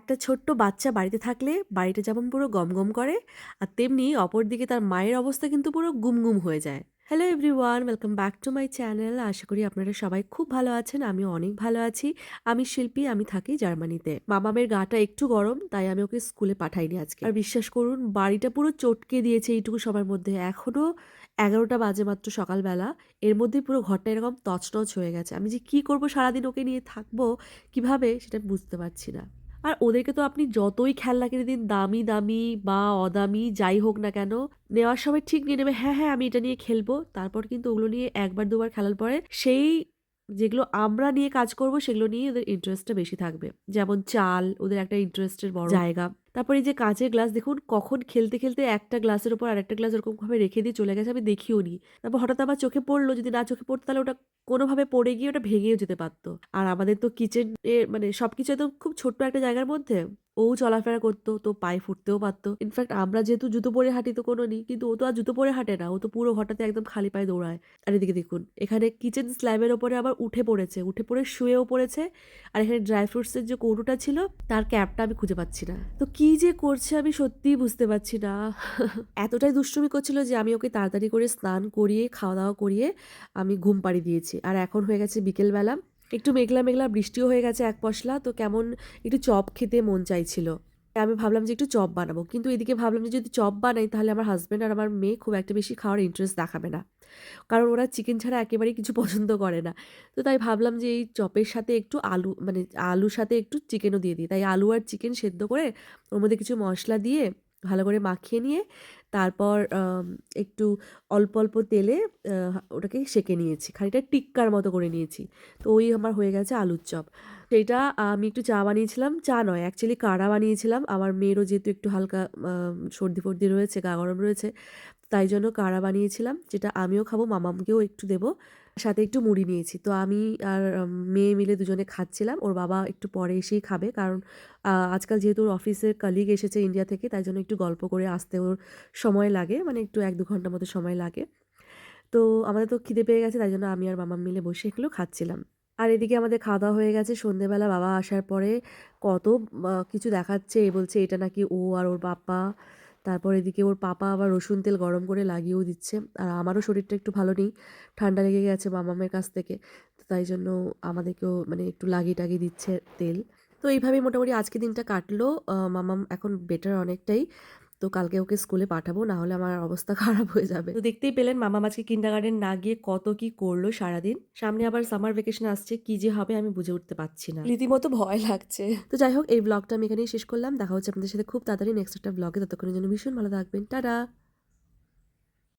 একটা ছোট্ট বাচ্চা বাড়িতে থাকলে বাড়িটা যেমন পুরো গমগম করে, আর তেমনি অপরদিকে তার মায়ের অবস্থা কিন্তু পুরো গুমগুম হয়ে যায়। Hello everyone, welcome back to my channel. আশা করি আপনারা সবাই খুব ভালো আছেন। আমিও অনেক ভালো আছি। আমি শিল্পী, আমি থাকি জার্মানিতে। মামামের গাটা একটু গরম, তাই আমি ওকে স্কুলে পাঠাইনি আজকে। আর বিশ্বাস করুন, বাড়িটা পুরো চটকে দিয়েছে এইটুকু সময়ের মধ্যে। এখনো 11টা বাজে মাত্র সকালবেলা। এর মধ্যে পুরো ঘরটা এরকম তছনছ হয়ে গেছে। আমি যে কি করব, সারাদিন ওকে নিয়ে থাকবো কিভাবে, সেটা বুঝতে পারছি না। আর ওদেরকে তো আপনি যতই খেলনা কিনে দিন, দামি দামি বা অদামি যাই হোক না কেন, নেওয়ার সময় ঠিক নিয়ে নেবে, হ্যাঁ হ্যাঁ আমি এটা নিয়ে খেলবো। তারপর কিন্তু ওগুলো নিয়ে একবার দুবার খেলার পরে সেই যেগুলো আমরা নিয়ে কাজ করব সেগুলো নিয়ে ওদের ইন্টারেস্টটা বেশি থাকবে। যেমন চাল, ওদের একটা ইন্টারেস্টের বড় জায়গা। তারপর এই যে কাঁচের গ্লাস, দেখুন কখন খেলতে খেলতে একটা গ্লাসের উপর আরেকটা গ্লাস ওরকম ভাবে রেখে দিয়ে চলে গেছে, আমি দেখিও নি। তারপর হঠাৎ আবার চোখে পড়লো, যদি না চোখে পড়তো তাহলে ওটা কোনোভাবে পড়ে গিয়ে ওটা ভেঙেও যেতে পারতো। আর আমাদের তো কিচেন এ মানে সবকিছু একদম খুব ছোট্ট একটা জায়গার মধ্যে ও চলাফেরা করতো, তো পায়ে ফুটতেও পারতো। ইনফ্যাক্ট আমরা যেহেতু জুতো পরে হাঁটি তো কোনো নি, কিন্তু ও তো আর জুতো পরে হাঁটে না, ও তো পুরো হঠাৎ একদম খালি পায়ে দৌড়ায়। আর এদিকে দেখুন, এখানে কিচেন স্ল্যাবের ওপরে আবার উঠে পড়েছে, উঠে পড়ে শুয়েও পড়েছে। আর এখানে ড্রাই ফ্রুটসের যে কৌটোটা ছিল তার ক্যাপটা আমি খুঁজে পাচ্ছি না। তো কি যে করছে আমি সত্যিই বুঝতে পারছি না। এতটাই দুষ্টুমি করছিল যে আমি ওকে তাড়াতাড়ি করে স্নান করিয়ে খাওয়া দাওয়া করিয়ে আমি ঘুম পাড়িয়ে দিয়েছি। আর এখন হয়ে গেছে বিকেলবেলা, একটু মেঘলা মেঘলা বৃষ্টিও হয়ে গেছে এক পশলা, তো কেমন একটু চপ খেতে মন চাইছিল। আমি ভাবলাম যে একটু চপ বানাবো, কিন্তু এদিকে ভাবলাম যে যদি চপ বানাই তাহলে আমার হাজব্যান্ড আর আমার মেয়ে খুব একটা বেশি খাওয়ার ইন্টারেস্ট দেখাবে না, কারণ ওরা চিকেন ছাড়া একেবারেই কিছু পছন্দ করে না। তো তাই ভাবলাম যে এই চপের সাথে একটু আলু, মানে আলুর সাথে একটু চিকেনও দিয়ে দিই। তাই আলু আর চিকেন সেদ্ধ করে ওর মধ্যে কিছু মশলা দিয়ে ভালো করে মাখিয়ে নিয়ে তারপর একটু অল্প অল্প তেলে ওটাকে সেঁকে নিয়েছি, খানিকটা টিক্কার মতো করে নিয়েছি। তো ওই আমার হয়ে গেছে আলুর চপ। সেইটা আমি একটু চা বানিয়েছিলাম, চা নয় অ্যাকচুয়ালি কাড়া বানিয়েছিলাম। আমার মেয়েরও যেহেতু একটু হালকা সর্দি ফর্দি রয়েছে, গা গরম রয়েছে, তাই জন্য কাড়া বানিয়েছিলাম, যেটা আমিও খাবো, মামামকেও একটু দেবো। সাথে একটু মুড়ি নিয়েছি। তো আমি আর মেয়ে মিলে দুজনে খাচ্ছিলাম। ওর বাবা একটু পরে এসেই খাবে, কারণ আজকাল যেহেতু ওর অফিসের কলিগ এসেছে ইন্ডিয়া থেকে, তাই জন্য একটু গল্প করে আসতে ওর সময় লাগে, মানে একটু 1-2 ঘন্টার মতো সময় লাগে। তো আমাদের তো খিদে পেয়ে গেছে, তাই জন্য আমি আর মামাম মিলে বসে এগুলো খাচ্ছিলাম। আর এদিকে আমাদের খাওয়া দাওয়া হয়ে গেছে। সন্ধ্যেবেলা বাবা আসার পরে কত কিছু দেখাচ্ছে। এ বলছে এটা নাকি ও আর ওর পাপা। তারপর এদিকে ওর পাপা আবার রসুন তেল গরম করে লাগিয়েও দিচ্ছে। আর আমারও শরীরটা একটু ভালো নেই, ঠান্ডা লেগে গেছে মামামের কাছ থেকে। তো তাই জন্য আমাদেরকেও মানে একটু লাগিয়ে টাগিয়ে দিচ্ছে তেল। তো এইভাবেই মোটামুটি আজকে দিনটা কাটলো। মামাম এখন বেটার অনেকটাই। তো কালকে ওকে স্কুলে পাঠাবো, না হলে আমার অবস্থা খারাপ হয়ে যাবে। তো দেখতেই পেলেন মামাম আজকে কিন্ডারগার্টেন না গিয়ে কত কি করলো সারাদিন। সামনে আবার সামার ভ্যাকেশন আসছে, কি যে হবে আমি বুঝে উঠতে পারছি না, রীতিমতো ভয় লাগছে। তো যাই হোক, এই ব্লগটা আমি এখানেই শেষ করলাম। দেখা হচ্ছে আপনাদের সাথে খুব তাড়াতাড়ি নেক্সট একটা ব্লগে। ততক্ষণের জন্য ভীষণ ভালো থাকবেন। টাটা।